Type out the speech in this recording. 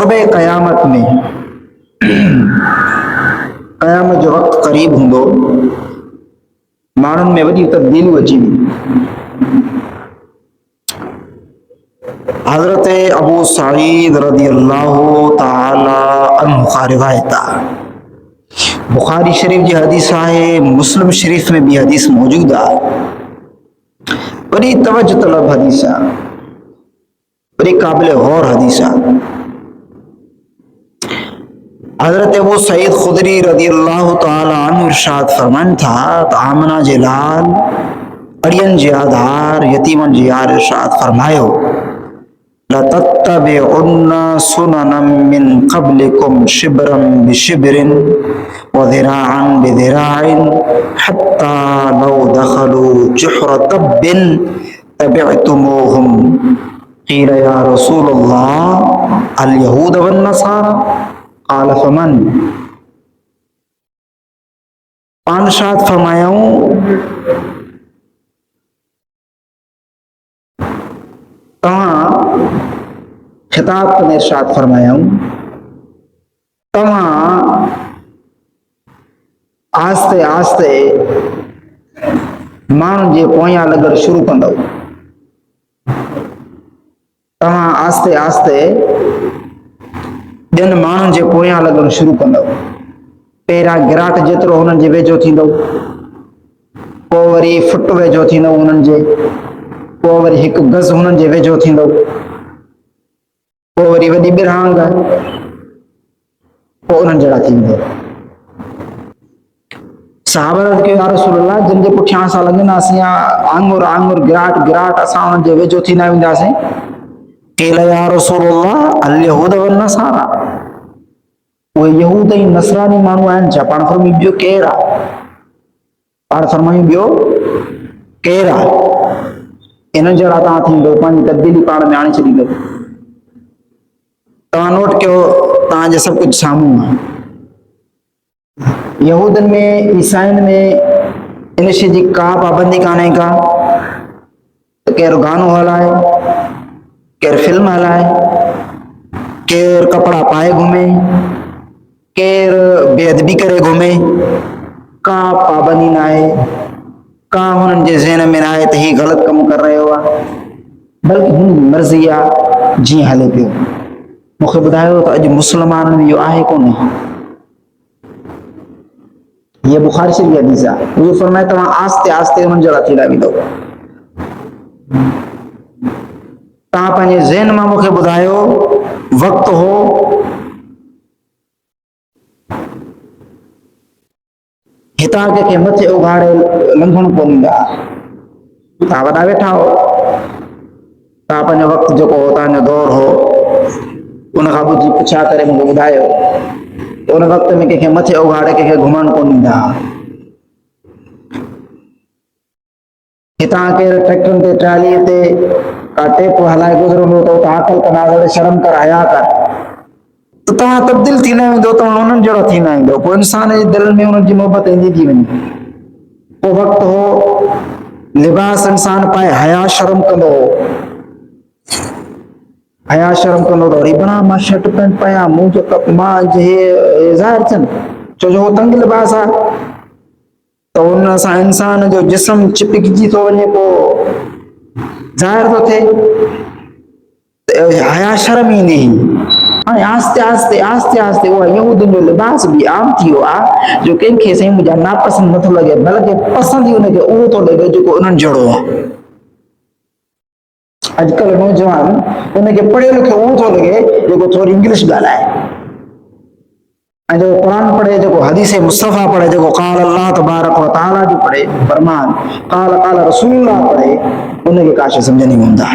قرب قیامت میں قیامت جو وقت قریب ہوں مانن میں وڈی تبدیلی اچی حضرت ابو سعید رضی اللہ تعالی عنہ کا روایت بخاری شریف جی حدیث ہے، مسلم شریف میں بھی حدیث موجود ہے، بڑی توجہ طلب حدیث ہے، بڑی قابل غور حدیث ہے۔ حضرت ابو سعید خدری رضی اللہ تعالی عنہ ارشاد فرمان تھا تو آمنہ جلال اڑین جیادار یتیمن جیار ارشاد فرمایو لَتَتَّبِعُنَّ سُنَنًا مِّن قَبْلِكُمْ شِبْرًا بِشِبْرٍ وَذِرَاعًا بِذِرَاعٍ حَتَّى لَوْ دَخَلُوا جُحْرَ دَبٍّ تَبِعْتُمُوهُمْ قِيلَ يَا رَسُولَ اللَّهِ الْيَهُودَ وَالنَّصَارَى قَالَ فَمَنْ پانشاد فرمایا خطاب کو ارشاد فرمایا ہوں تمہاں آستے آستے مان جے پویاں لگڑ شروع کندو، تمہاں آستے آستے ॿियनि माण्हुनि जे पोयां लॻणु शुरू कंदव। पहिरियां गिराक जेतिरो हुननि जे वेझो थींदो, पोइ वरी फुट वेझो थींदो हुननि जे, पोइ वरी हिकु गज़ हुननि जे वेझो थींदो, पोइ वरी वॾी बिरहांग, पोइ उन्हनि जहिड़ा थींदो। साहब अर्ज़ कयो या रसूल अल्लाह जिन जे पुठियां असां लॻंदासीं या आंगुर आंगुर गिराट गिराट असां उन्हनि जे वेझो थींदा वेंदासीं। क़ील या रसूल अल्लाह अल-यहूद वन-नसारा, उहे यहूद ऐं नसरानी माण्हू आहिनि छा? पाण फरमायूं ॿियो केरु आहे? पाण फरमायूं ॿियो केरु आहे? इन्हनि जहिड़ा तव्हां थींदो, पंहिंजी तब्दीली पाण में आणे छॾींदो। तव्हां नोट कयो, तव्हांजे सभु कुझु साम्हूं आहे। यहूदनि में ईसाइनि में इन शइ जी का पाबंदी कान्हे का त केरु गानो हलाए, केरु फिल्म हलाए, केरु कपिड़ा पाए घुमे, केरु बेअदबी करे घुमे, का पाबंदी न आहे, का हुननि जे ज़हन में न आहे त हीउ ग़लति कमु करे रहियो आहे, बल्कि हुन जी मर्ज़ी आहे जीअं हले पियो। मूंखे ॿुधायो त अॼु मुस्लमाननि में इहो आहे कोन? یہ بخاری شریف حدیث ہے۔ وہ فرمائے تمام آستے آستے انہوں جڑا تھی لاوی دو تاں پنجے ذہن میں مکھے ٻڌايو وقت ہو ہتا کے مٿي اگاڑے لنگھن پوندا تا وڏا ويٺا ہو تا پنجو وقت جو کو تا جو دور ہو ان کان ٻڌي پڇا ڪري مکھے ٻڌايو ان وقت میں کہ مٿے اگاڑے کہ گھمن کو ڏيندا ہتاں کے ٹریکٹر تے ٽرالی تے ٹيپ ہلائے گزرندو تو عقل کناظر شرم کر حیا کر تو تاں تبدیل تھی نہ ويندو تو انہن جڑو تھی نہ ويندو کو انسان جي دل میں انہن جي محبت ايندي تھی ويندي کو وقت ہو لباس انسان پائے حیا شرم کندو حیا شرم کنو تو وری بنا मां शर्ट पैंट पाया मुंह जो कप मां जे ज़ाहिर थियन छो जो तंग लिबास आहे तो उन सां इंसान जो जिस्म चिपकजी थो वञे पोइ ज़ाहिर थो थिए हया शर्म ईंदी हाणे आस्ते आस्ते आस्ते आस्ते उहा यहूदियुनि जो लिबास बि आम थी वियो आहे जो कंहिंखे साईं मुंहिंजा नापसंद नथो लॻे बल्कि पसंदि ई उनखे उहो थो लॻे जेको उन्हनि जहिड़ो आहे अॼुकल्ह नौजवान उनखे पढ़ियो लिखियो उहो थो लॻे जेको थोरी इंग्लिश ॻाल्हाए ऐं जेको क़ुर पढ़े जेको हदीस मुस्तफ़ा पढ़े जेको क़ाल अल्लाह तबारक व तआला जो पढ़े फरमान क़ाल क़ाल रसूलुल्लाह पढ़े उनखे का शइ सम्झ नहीं हूंदा।